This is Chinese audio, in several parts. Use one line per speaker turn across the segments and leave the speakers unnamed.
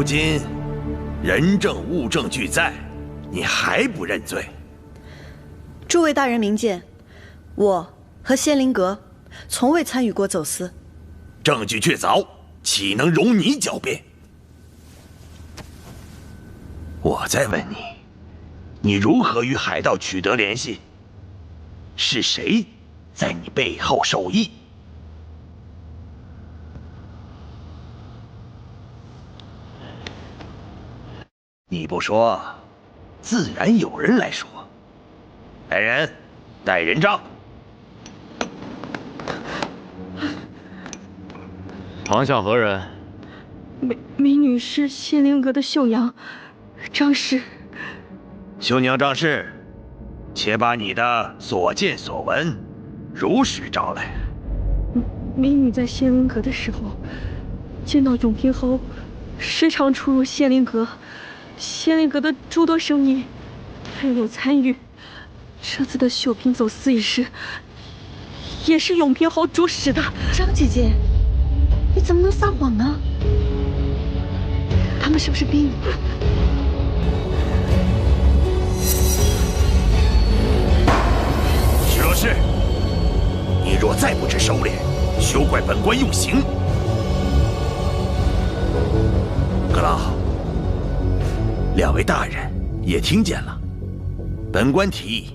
如今人证物证俱在，你还不认罪？
诸位大人明鉴，我和仙灵阁从未参与过走私，
证据确凿，岂能容你狡辩？我再问你，你如何与海盗取得联系？是谁在你背后授意？你不说，自然有人来说。来人，带人杖。
堂下何人？
美女是仙灵阁的秀娘，张氏。
秀娘张氏，且把你的所见所闻如实招来。
美女在仙灵阁的时候，见到永平侯时常出入仙灵阁，仙灵阁的诸多生意，她有参与。这次的绣品走私一事，也是永平侯主使的。
张姐姐，你怎么能撒谎呢？他们是不是逼你？
徐罗氏，你若再不知收敛，休怪本官用刑。阁老，两位大人也听见了，本官提议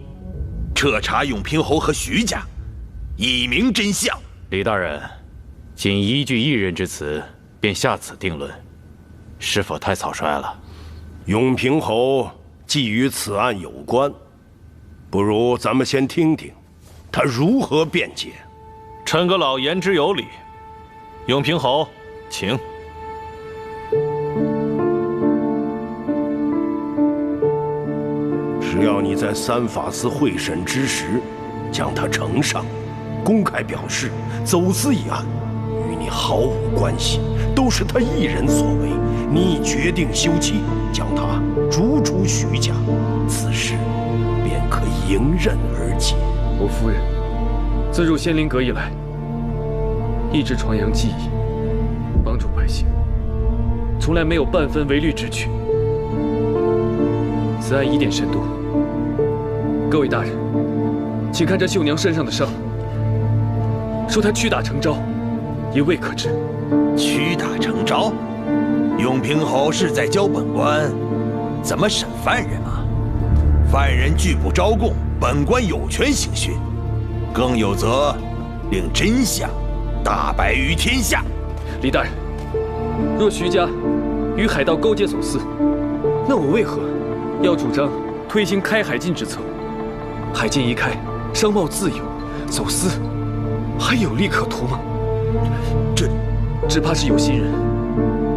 彻查永平侯和徐家，以明真相。
李大人，仅依据一人之词便下此定论，是否太草率了？
永平侯既与此案有关，不如咱们先听听他如何辩解。
陈阁老言之有理，永平侯，请。
只要你在三法司会审之时，将他呈上，公开表示走私一案与你毫无关系，都是他一人所为，你已决定休妻，将他逐出徐家，此事便可迎刃而解。
我夫人自入仙灵阁以来，一直传扬技艺，帮助百姓，从来没有半分违律之举。此案疑点甚多，各位大人，请看这秀娘身上的伤，说她屈打成招，也未可知。
屈打成招？永平侯是在教本官怎么审犯人吗？犯人拒不招供，本官有权刑讯，更有责令真相大白于天下。
李大人，若徐家与海盗勾结走私，那我为何要主张推行开海禁之策？海禁一开，商贸自由，走私还有利可图吗？这只怕是有心人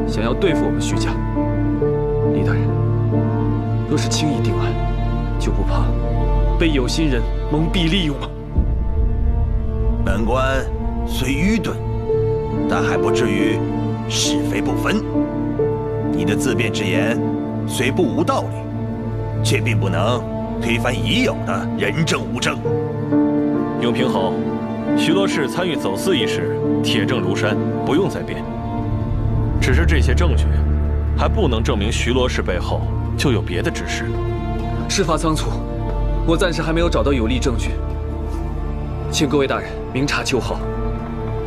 想要对付我们徐家。李大人，若是轻易定案，就不怕被有心人蒙蔽利诱吗？
本官虽愚钝，但还不至于是非不分。你的自辩之言虽不无道理，却并不能推翻已有的人证物证。
永平侯，徐罗氏参与走私一事，铁证如山，不用再辩。只是这些证据，还不能证明徐罗氏背后就有别的指使。
事发仓促，我暂时还没有找到有力证据，请各位大人明察秋毫。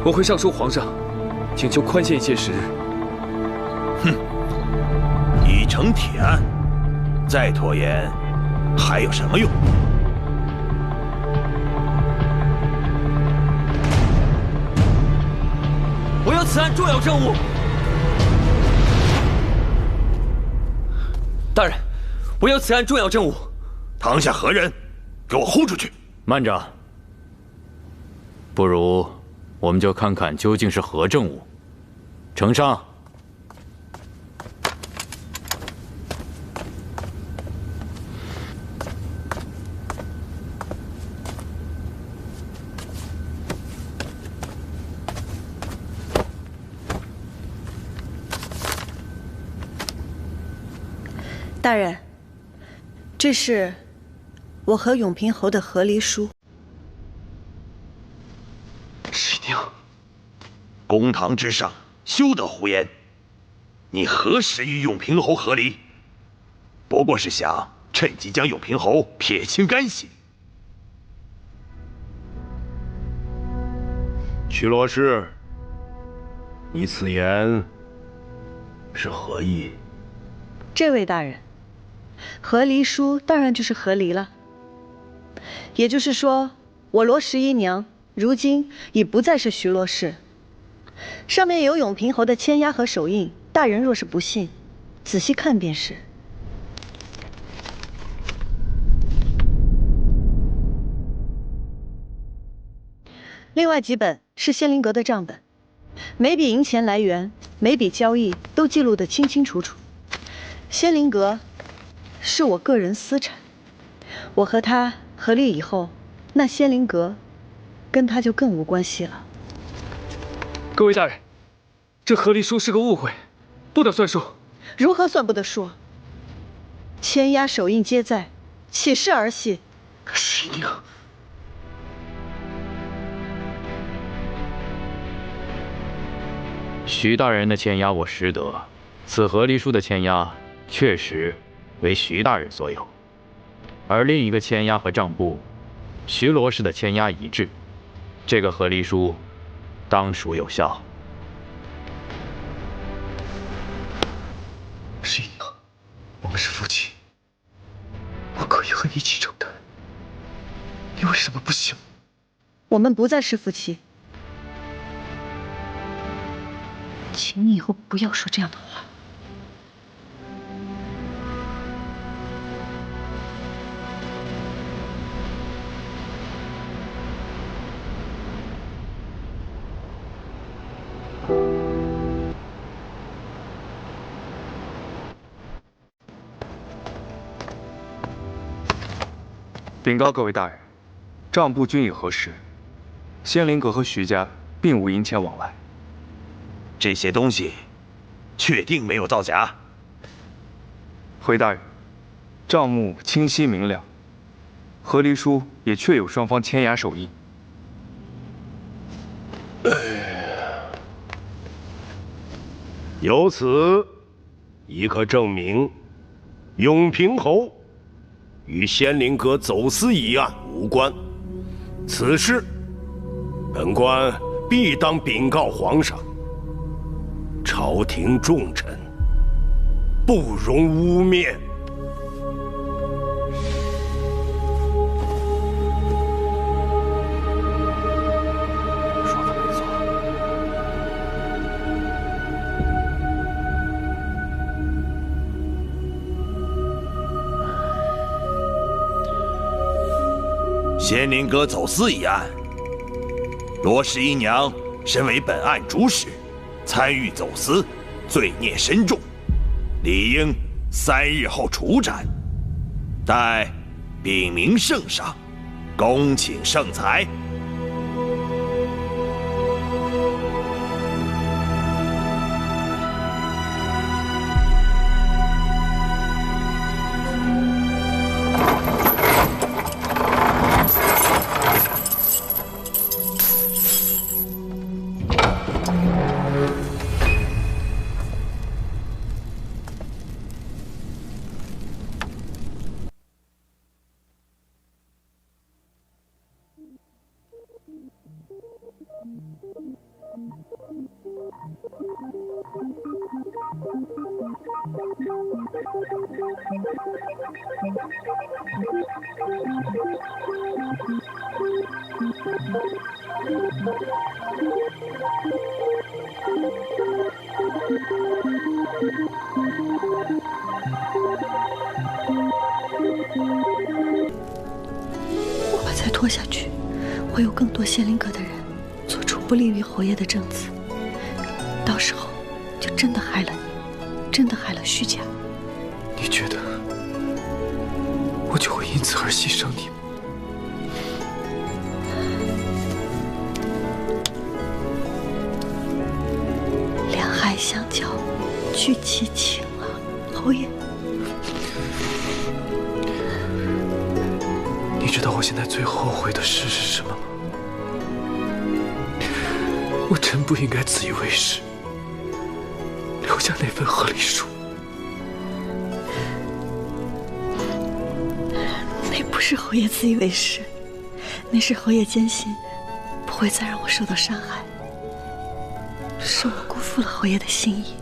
我会上书皇上，请求宽限一些时日。
哼，已成铁案，再拖延还有什么用？
我有此案重要证物。大人，我有此案重要证物。
堂下何人？给我轰出去！
慢着，不如我们就看看究竟是何证物。呈上。
大人，这是我和永平侯的和离书。
师娘，
公堂之上，休得胡言。你何时与永平侯和离？不过是想趁机将永平侯撇清干系。
徐罗氏，你此言是何意？
这位大人，和离书当然就是和离了。也就是说，我罗十一娘如今已不再是徐罗氏，上面有永平侯的签押和手印。大人若是不信，仔细看便是。另外几本是仙灵阁的账本，每笔银钱来源、每笔交易都记录得清清楚楚。仙灵阁是我个人私产，我和他合离以后，那仙灵阁跟他就更无关系了。
各位大人，这和离书是个误会，不得算数。
如何算不得数？签押手印皆在，岂是儿戏？
十一娘，
徐大人的签押我识得，此和离书的签押确实为徐大人所有，而另一个签押和账簿，徐罗氏的签押一致，这个和离书当属有效。
十一娘，我们是夫妻，我可以和你一起承担，你为什么不行？
我们不再是夫妻，请你以后不要说这样的话。
禀告各位大人，账簿均已核实，仙灵阁和徐家并无银钱往来。
这些东西确定没有造假？
回大人，账目清晰明了，和离书也确有双方签押手印。
由此已可证明，永平侯与仙灵阁走私一案无关。此事，本官必当禀告皇上。朝廷重臣不容污蔑。
说的没错。
仙灵阁走私一案，罗十一娘身为本案主使，参与走私，罪孽深重，理应3日后处斩。待禀明圣上，恭请圣裁。
我怕再拖下去，会有更多仙灵阁的人做出不利于侯爷的政策，到时候就真的害了你，真的害了徐家。
你觉得我就会因此而牺牲你吗？
两害相交，俱其情啊，侯爷。
你知道我现在最后悔的事是什么吗？我真不应该自以为是，留下那份和离书。
那不是侯爷自以为是，那是侯爷坚信不会再让我受到伤害，是我辜负了侯爷的心意。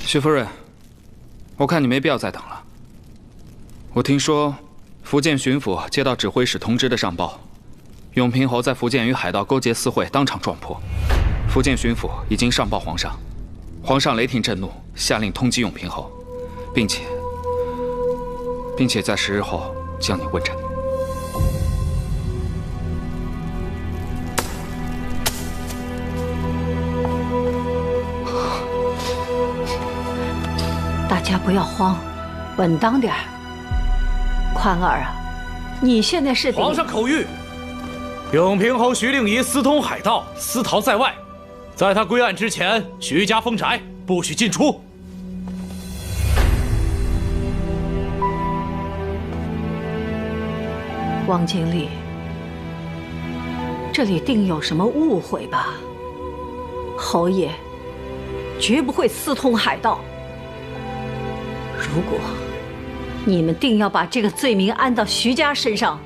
徐夫人，我看你没必要再等了。我听说，福建巡抚接到指挥使通知的上报，永平侯在福建与海盗勾结私会，当场撞破。福建巡抚已经上报皇上，皇上雷霆震怒，下令通缉永平侯，并且在10日后将你问斩。
大家不要慌，稳当点儿。宽儿啊，你现在是
皇上口谕：永平侯徐令仪私通海盗，私逃在外，在他归案之前，徐家封宅，不许进出。
汪经理，这里定有什么误会吧？侯爷绝不会私通海盗。你们定要把这个罪名安到徐家身上，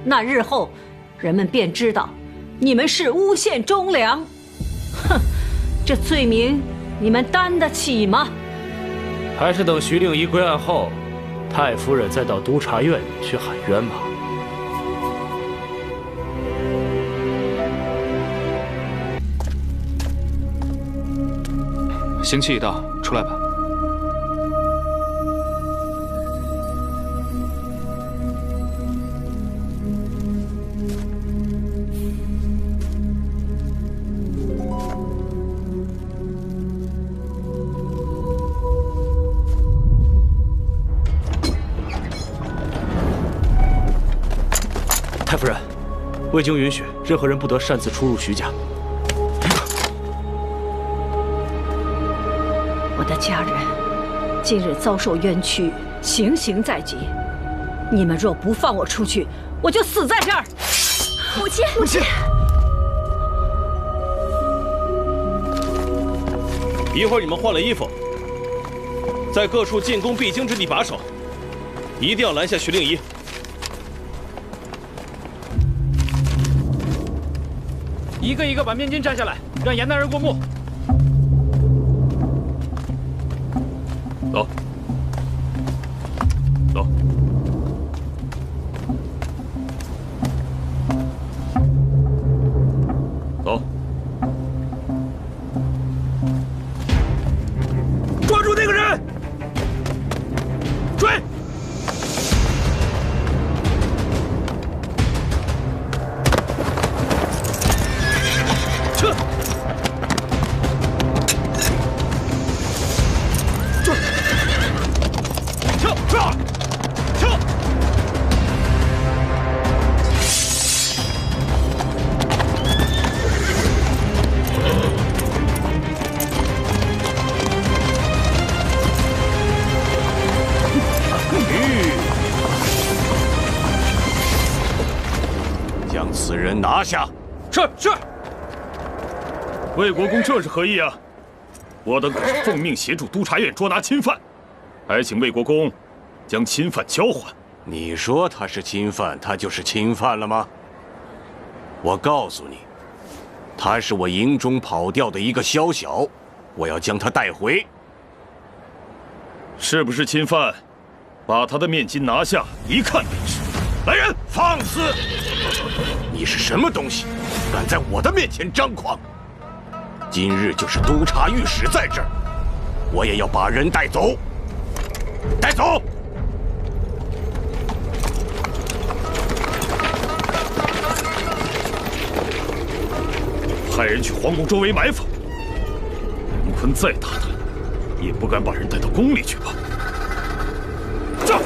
那日后人们便知道你们是诬陷忠良。哼，这罪名你们担得起吗？
还是等徐令仪归案后，太夫人再到督察院去喊冤吧。
刑期已到，出来吧。
太夫人，未经允许，任何人不得擅自出入徐家。
我的家人今日遭受冤屈，情形在即。你们若不放我出去，我就死在这儿。
母亲，母亲，
一会儿你们换了衣服，在各处进攻必经之地把守，一定要拦下徐令仪。
一个一个把面巾摘下来，让严大人过目。
走，走。走。
抓住那个人！追！撤！追！跳！跳！跳！
将此人拿下。
是。魏国公这是何意啊？我等可是奉命协助督察院捉拿侵犯，还请魏国公将侵犯交还。
你说他是侵犯，他就是侵犯了吗？我告诉你，他是我营中跑掉的一个宵小，我要将他带回。
是不是侵犯？把他的面巾拿下，一看便是。
来人，放肆！你是什么东西，敢在我的面前张狂？今日就是督察御史在这儿，我也要把人带走。带走！
派人去皇宫周围埋伏。林坤再大胆，也不敢把人带到宫里去吧？走！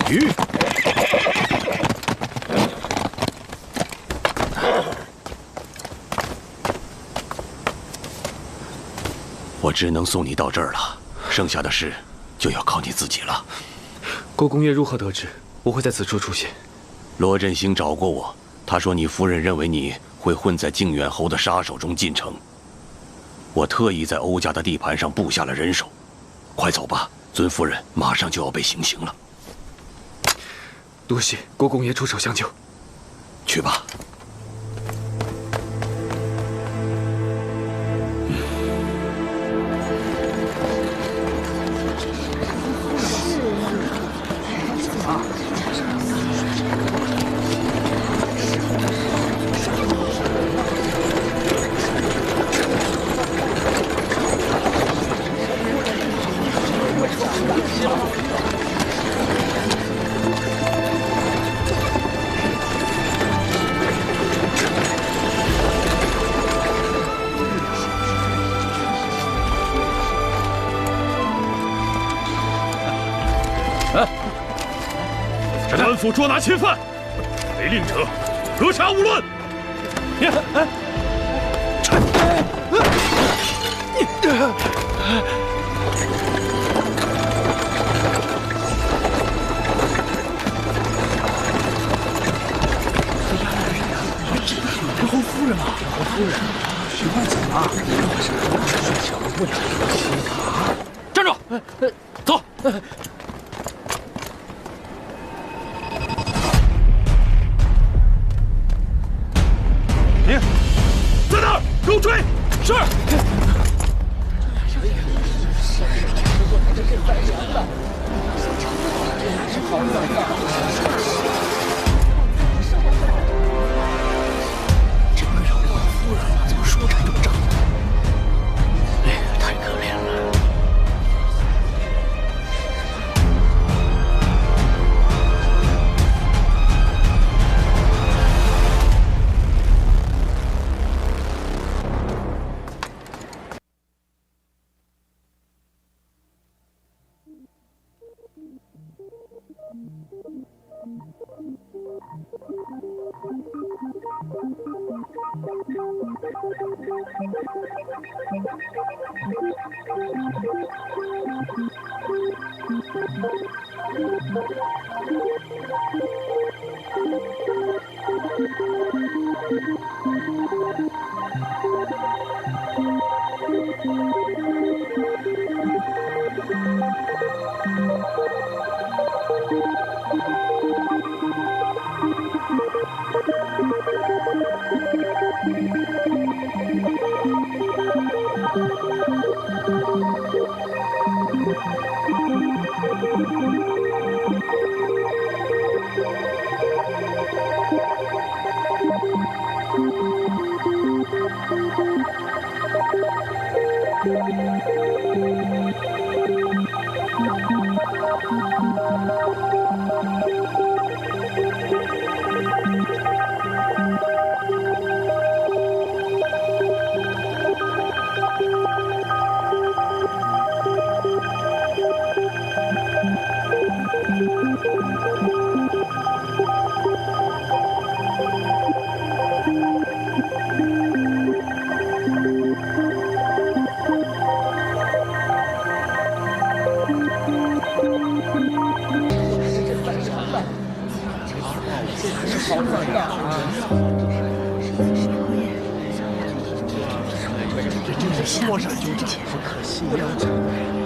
鱼。我只能送你到这儿了，剩下的事就要靠你自己了。
郭公爷如何得知我会在此处出现？
罗振兴找过我，他说你夫人认为你会混在靖远侯的杀手中进城。我特意在欧家的地盘上布下了人手。快走吧，尊夫人马上就要被行刑了。
多谢郭公爷出手相救。
去吧。
官府捉拿侵犯，违令者格杀勿论。
侯夫人啊，侯夫人。
快走啊！我是小不了这个西塔。
站住！走。
你在哪儿？给我追！
是。
整个让我夫人怎么说这种仗？哎，太可怜了。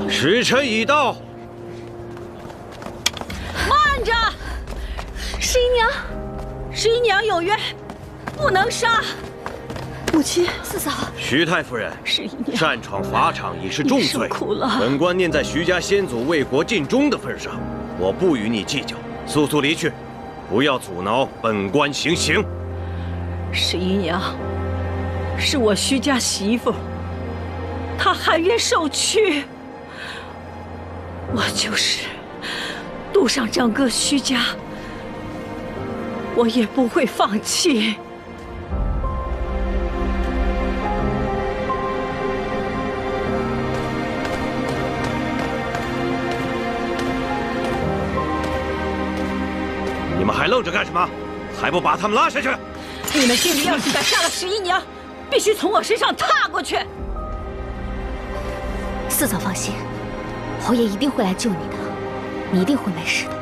时辰已到。
慢着，十一娘，十一娘有约，不能杀。
母亲，
四嫂，
徐太夫人，
十一娘，
擅闯法场已是重罪，
受苦了。
本官念在徐家先祖为国尽忠的份上，我不与你计较，速速离去，不要阻挠本官行刑。
十一娘是我徐家媳妇，她含冤受屈，我就是赌上整个徐家，我也不会放弃。
你们还愣着干什么？还不把他们拉下去！
你们今日要是敢杀了十一娘，必须从我身上踏过去。
四嫂放心，侯爷一定会来救你的，你一定会没事的。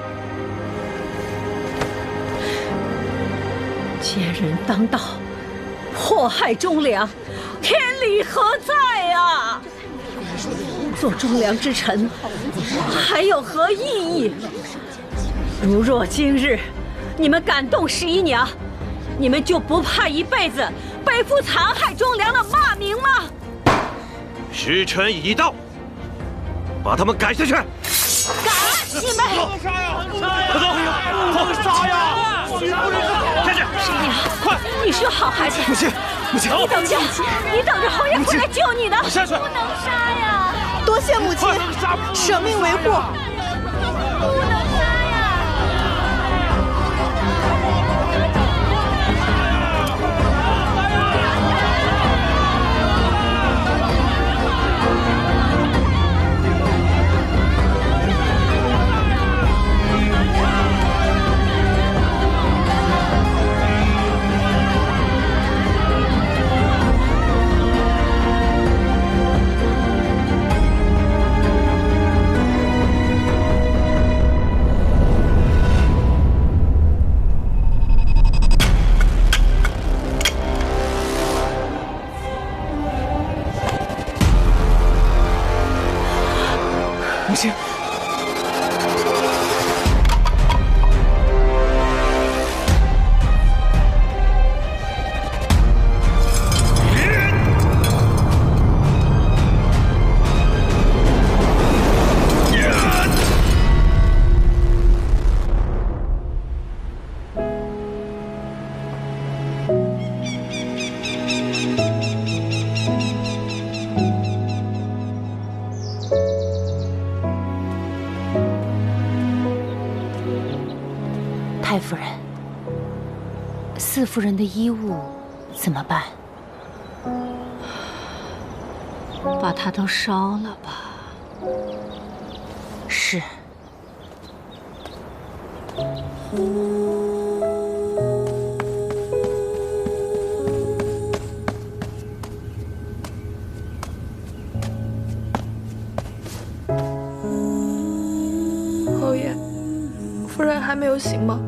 奸人当道，迫害忠良，天理何在啊？做忠良之臣，还有何意义？如若今日你们敢动十一娘，你们就不怕一辈子背负残害忠良的骂名吗？
时辰已到，把他们赶下去！
敢！你们！
快走！快杀呀！下去！
十一娘，快！你是个好孩子。
母亲，母亲，
你等着，你等着，侯爷会来救你的。
下去！
不能杀呀！
多谢母亲，舍命维护。
不能杀呀！
不行！
太夫人，四夫人的衣物怎么办？
把它都烧了吧。
是。
后爷，夫人还没有醒吗？